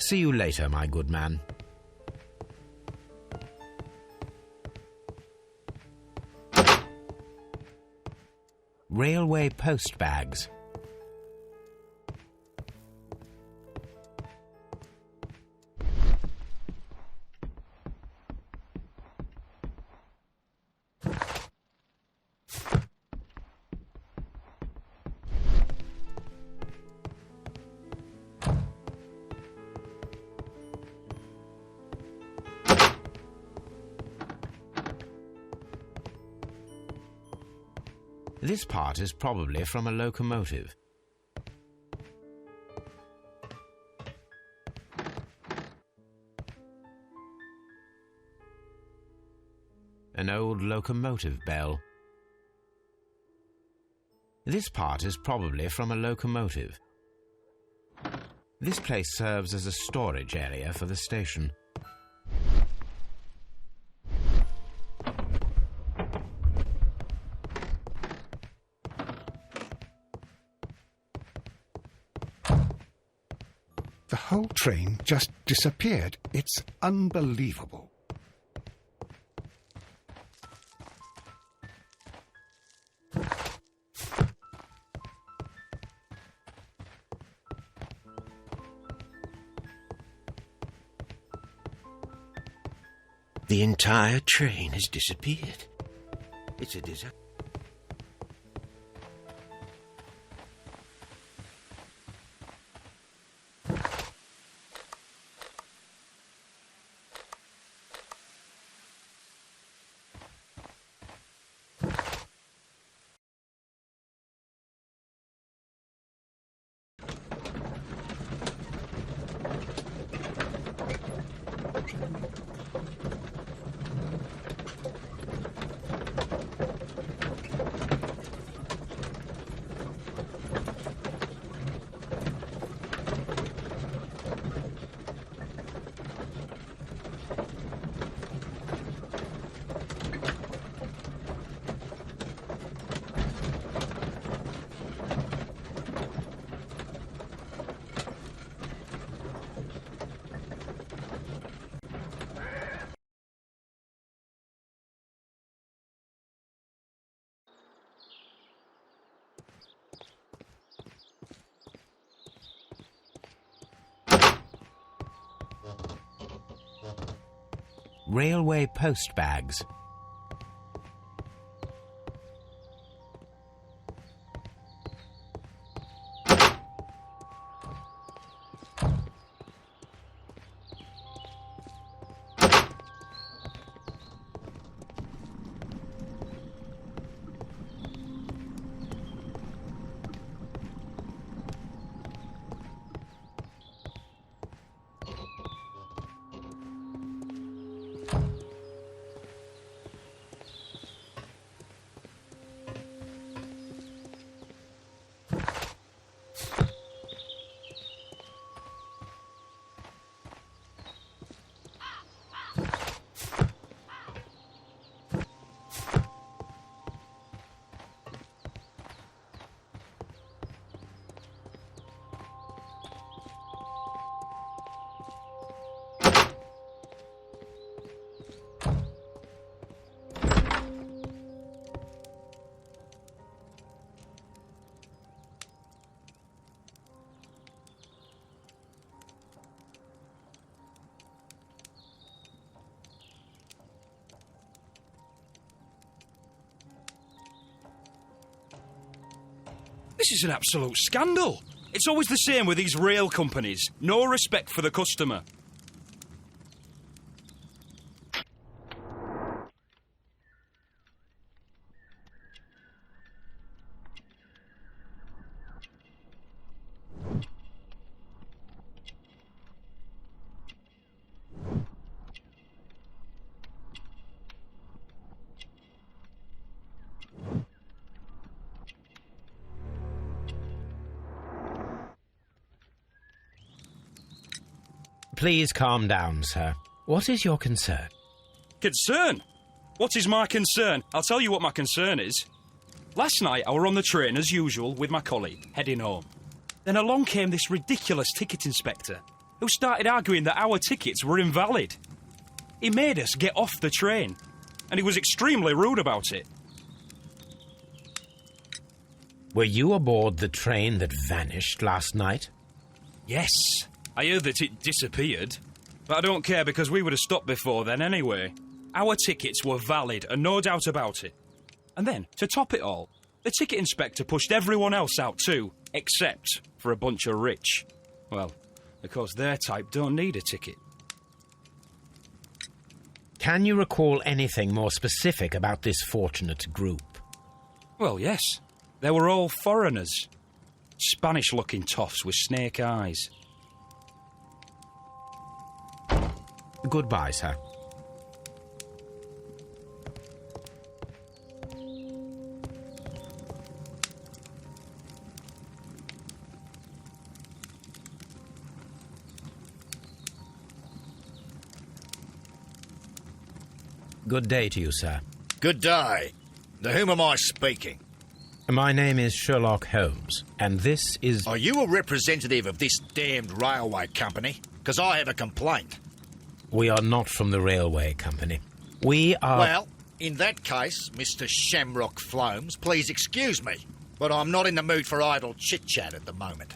See you later, my good man. Railway post bags. This part is probably from a locomotive. An old locomotive bell. This part is probably from a locomotive. This place serves as a storage area for the station. The whole train just disappeared. It's unbelievable. The entire train has disappeared. It's a disaster. Railway post bags. This is an absolute scandal. It's always the same with these rail companies. No respect for the customer. Please calm down, sir. What is your concern? Concern? What is my concern? I'll tell you what my concern is. Last night I were on the train as usual with my colleague, heading home. Then along came this ridiculous ticket inspector. who started arguing that our tickets were invalid. He made us get off the train, and he was extremely rude about it. Were you aboard the train that vanished last night? Yes, I heard that it disappeared. But I don't care because we would have stopped before then anyway. Our tickets were valid and no doubt about it. And then, to top it all, the ticket inspector pushed everyone else out too, except for a bunch of rich. Well, because their type don't need a ticket. Can you recall anything more specific about this fortunate group? Well, yes. They were all foreigners. Spanish-looking toffs with snake eyes. Goodbye, sir. Good day to you, sir. Good day. To whom am I speaking? My name is Sherlock Holmes, and this is... Are you a representative of this damned railway company? Because I have a complaint. We are not from the railway company. We are... Well, in that case, Mr. Shamrock Holmes, please excuse me, but I'm not in the mood for idle chit-chat at the moment.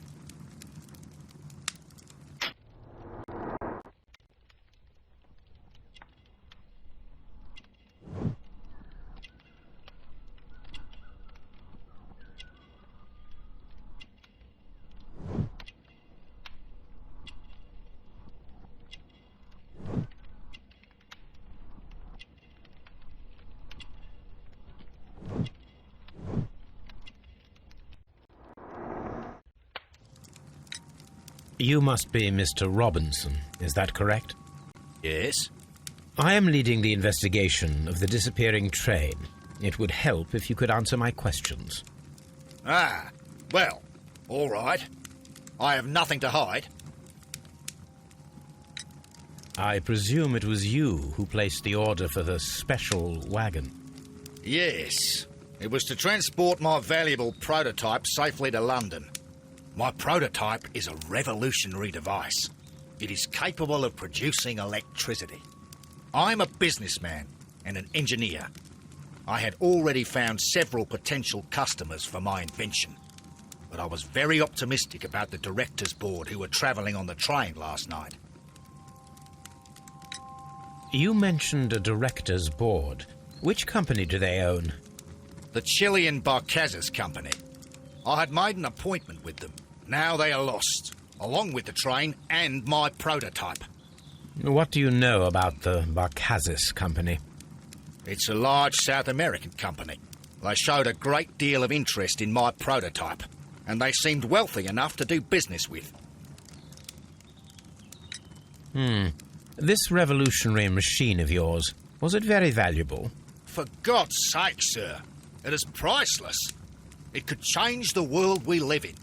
You must be Mr. Robinson, is that correct? Yes? I am leading the investigation of the disappearing train. It would help if you could answer my questions. Ah, well, all right. I have nothing to hide. I presume it was you who placed the order for the special wagon. Yes. It was to transport my valuable prototype safely to London. My prototype is a revolutionary device. It is capable of producing electricity. I'm a businessman and an engineer. I had already found several potential customers for my invention, but I was very optimistic about the directors' board who were travelling on the train last night. You mentioned a director's board. Which company do they own? The Chilean Barcazas Company. I had made an appointment with them. Now they are lost, along with the train and my prototype. What do you know about the Barcazas Company? It's a large South American company. They showed a great deal of interest in my prototype, and they seemed wealthy enough to do business with. This revolutionary machine of yours, was it very valuable? For God's sake, sir, it is priceless. It could change the world we live in.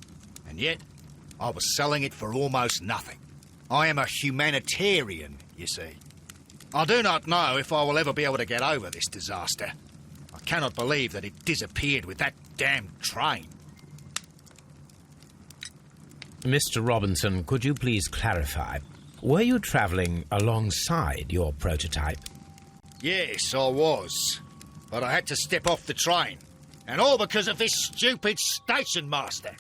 And yet, I was selling it for almost nothing. I am a humanitarian, you see. I do not know if I will ever be able to get over this disaster. I cannot believe that it disappeared with that damned train. Mr. Robinson, could you please clarify? Were you travelling alongside your prototype? Yes, I was. But I had to step off the train. And all because of this stupid station master.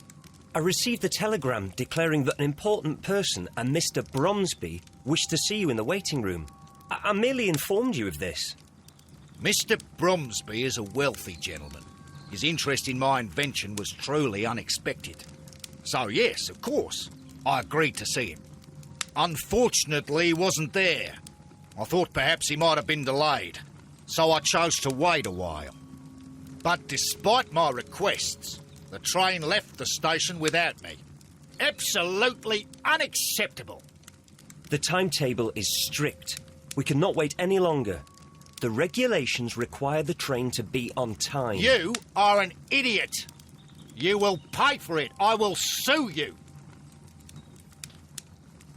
I received a telegram declaring that an important person, a Mr. Bromsby, wished to see you in the waiting room. I merely informed you of this. Mr. Bromsby is a wealthy gentleman. His interest in my invention was truly unexpected. So yes, of course, I agreed to see him. Unfortunately, he wasn't there. I thought perhaps he might have been delayed, so I chose to wait a while. But despite my requests, the train left the station without me. Absolutely unacceptable. The timetable is strict. We cannot wait any longer. The regulations require the train to be on time. You are an idiot. You will pay for it. I will sue you.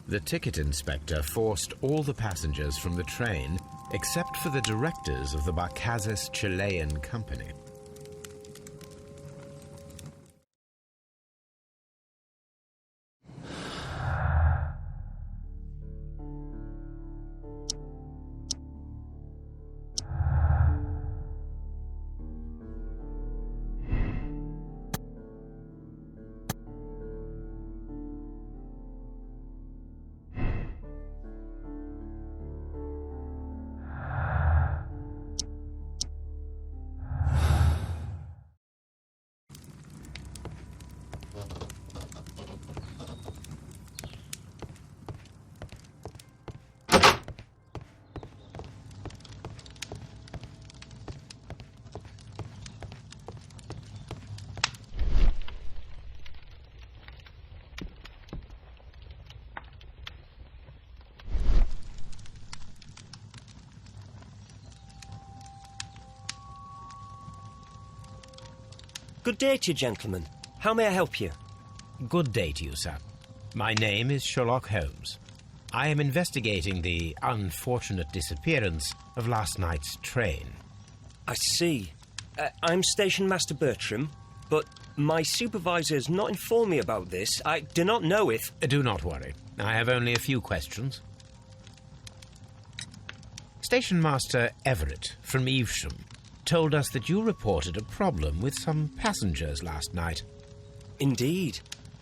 The ticket inspector forced all the passengers from the train except for the directors of the Barcazas Chilean Company. Good day to you, gentlemen. How may I help you? Good day to you, sir. My name is Sherlock Holmes. I am investigating the unfortunate disappearance of last night's train. I see. I'm Station Master Bertram, but my supervisor has not informed me about this. I do not know if... Do not worry. I have only a few questions. Station Master Everett from Evesham told us that you reported a problem with some passengers last night. Indeed.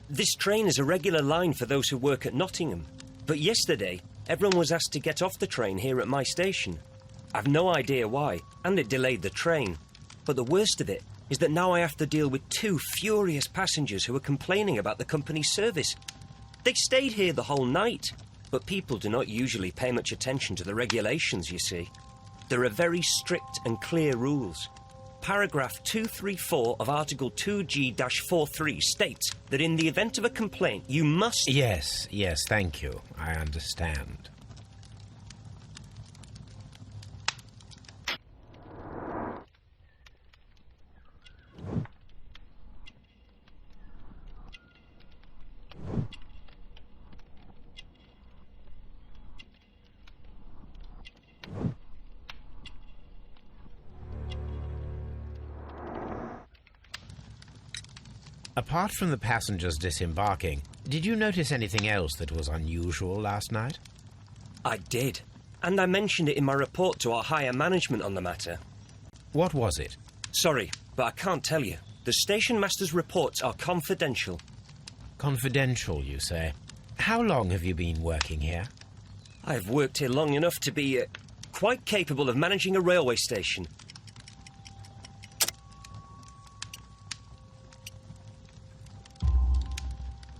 This train is a regular line for those who work at Nottingham. But yesterday, everyone was asked to get off the train here at my station. I've no idea why, and it delayed the train. But the worst of it is that now I have to deal with 2 furious passengers who are complaining about the company's service. They stayed here the whole night, but people do not usually pay much attention to the regulations, you see. There are very strict and clear rules. Paragraph 234 of Article 2G-43 states that in the event of a complaint, you must... Yes, thank you. I understand. Apart from the passengers disembarking, did you notice anything else that was unusual last night? I did, and I mentioned it in my report to our higher management on the matter. What was it? Sorry, but I can't tell you. The station master's reports are confidential. Confidential, you say? How long have you been working here? I've worked here long enough to be quite capable of managing a railway station.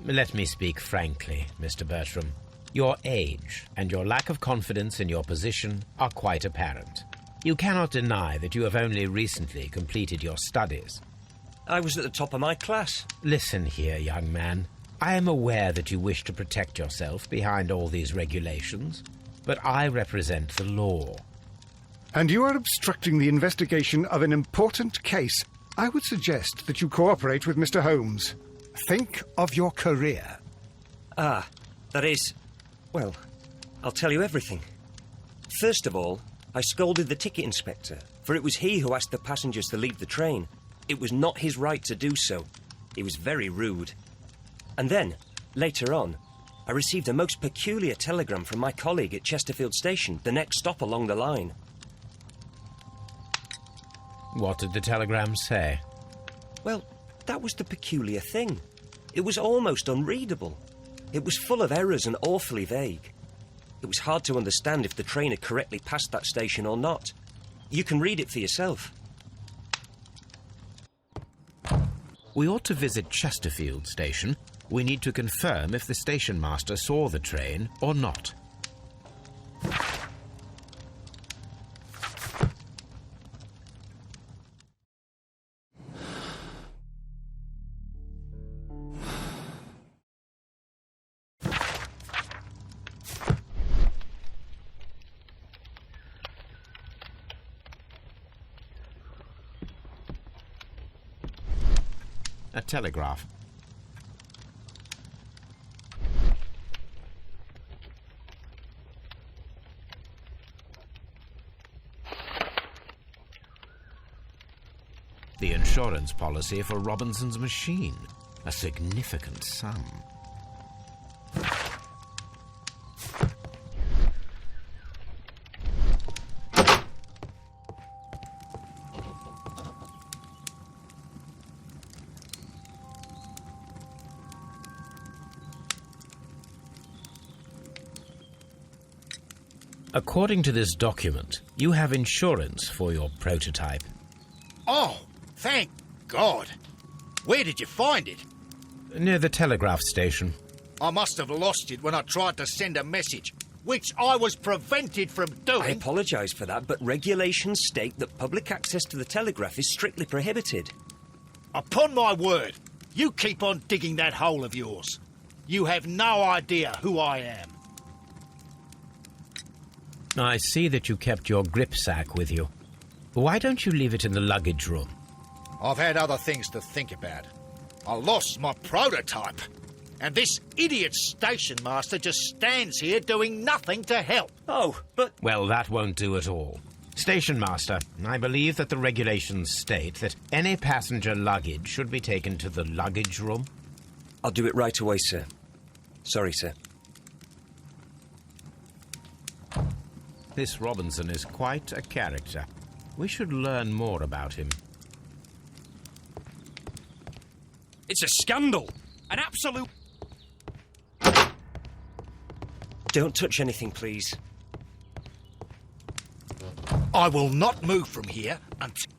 Let me speak frankly, Mr. Bertram. Your age and your lack of confidence in your position are quite apparent. You cannot deny that you have only recently completed your studies. I was at the top of my class. Listen here, young man. I am aware that you wish to protect yourself behind all these regulations, but I represent the law. And you are obstructing the investigation of an important case. I would suggest that you cooperate with Mr. Holmes. Think of your career. Ah, that is... Well, I'll tell you everything. First of all, I scolded the ticket inspector, for it was he who asked the passengers to leave the train. It was not his right to do so. He was very rude. And then, later on, I received a most peculiar telegram from my colleague at Chesterfield Station, the next stop along the line. What did the telegram say? Well, that was the peculiar thing. It was almost unreadable. It was full of errors and awfully vague. It was hard to understand if the train had correctly passed that station or not. You can read it for yourself. We ought to visit Chesterfield Station. We need to confirm if the station master saw the train or not. A telegraph. The insurance policy for Robinson's machine. A significant sum. According to this document, you have insurance for your prototype. Oh, thank God. Where did you find it? Near the telegraph station. I must have lost it when I tried to send a message, which I was prevented from doing. I apologise for that, but regulations state that public access to the telegraph is strictly prohibited. Upon my word, you keep on digging that hole of yours. You have no idea who I am. I see that you kept your grip sack with you. Why don't you leave it in the luggage room? I've had other things to think about. I lost my prototype. And this idiot station master just stands here doing nothing to help. Oh, but... Well, that won't do at all. Station Master, I believe that the regulations state that any passenger luggage should be taken to the luggage room. I'll do it right away, sir. Sorry, sir. This Robinson is quite a character. We should learn more about him. It's a scandal. An absolute... Don't touch anything, please. I will not move from here until...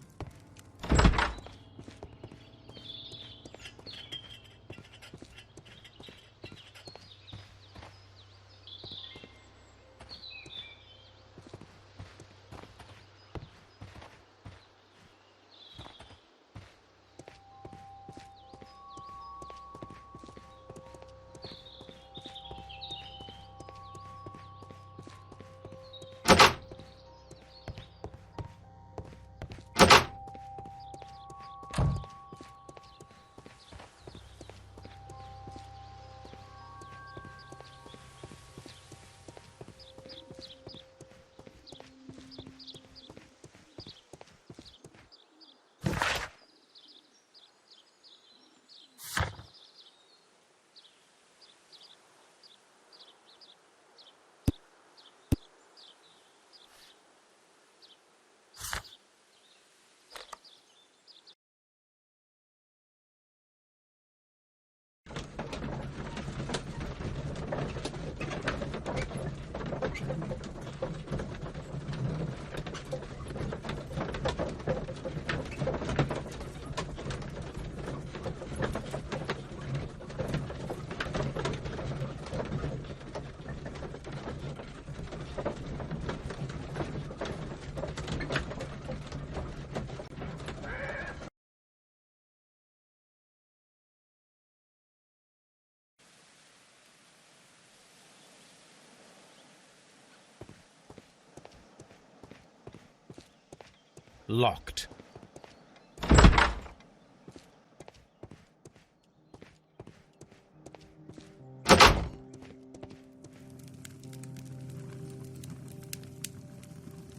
Locked.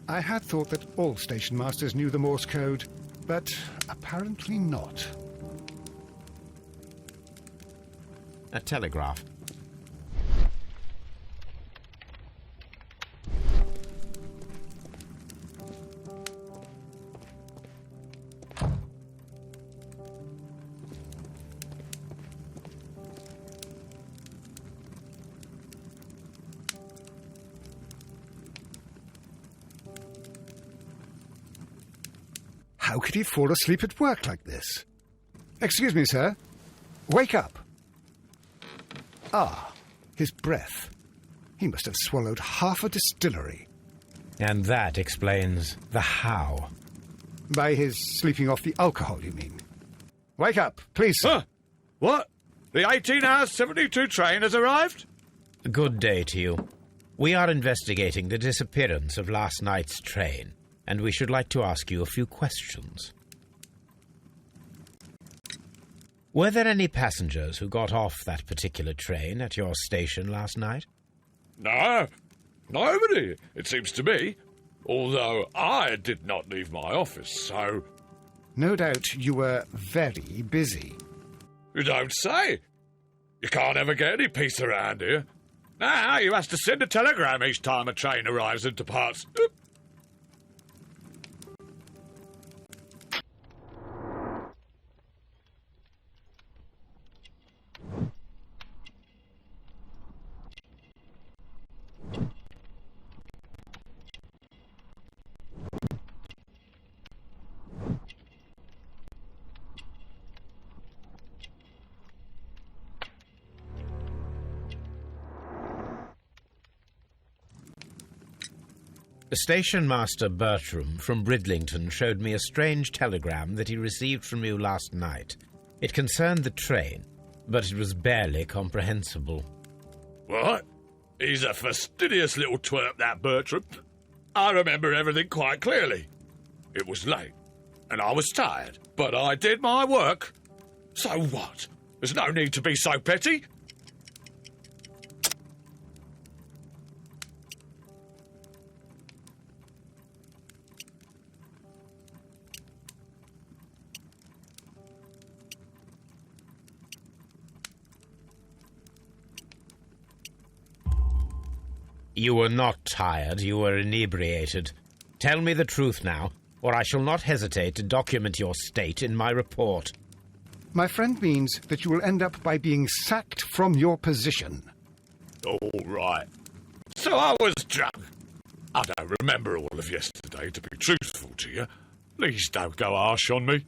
I had thought that all station masters knew the Morse code, but apparently not. A telegraph. How could he fall asleep at work like this? Excuse me, sir. Wake up. Ah, his breath. He must have swallowed half a distillery. And that explains the how. By his sleeping off the alcohol, you mean? Wake up, please, sir. Huh? What? The 18-hour 72 train has arrived? Good day to you. We are investigating the disappearance of last night's train, and we should like to ask you a few questions. Were there any passengers who got off that particular train at your station last night? No, nobody, it seems to me. Although I did not leave my office, so... No doubt you were very busy. You don't say. You can't ever get any peace around here. Now you have to send a telegram each time a train arrives and departs. Station Master Bertram from Bridlington showed me a strange telegram that he received from you last night. It concerned the train, but it was barely comprehensible. What? He's a fastidious little twerp, that Bertram. I remember everything quite clearly. It was late. and I was tired, but I did my work. So what? There's no need to be so petty. You were not tired, you were inebriated. Tell me the truth now, or I shall not hesitate to document your state in my report. My friend means that you will end up by being sacked from your position. All right. So I was drunk. I don't remember all of yesterday, to be truthful to you. Please don't go harsh on me.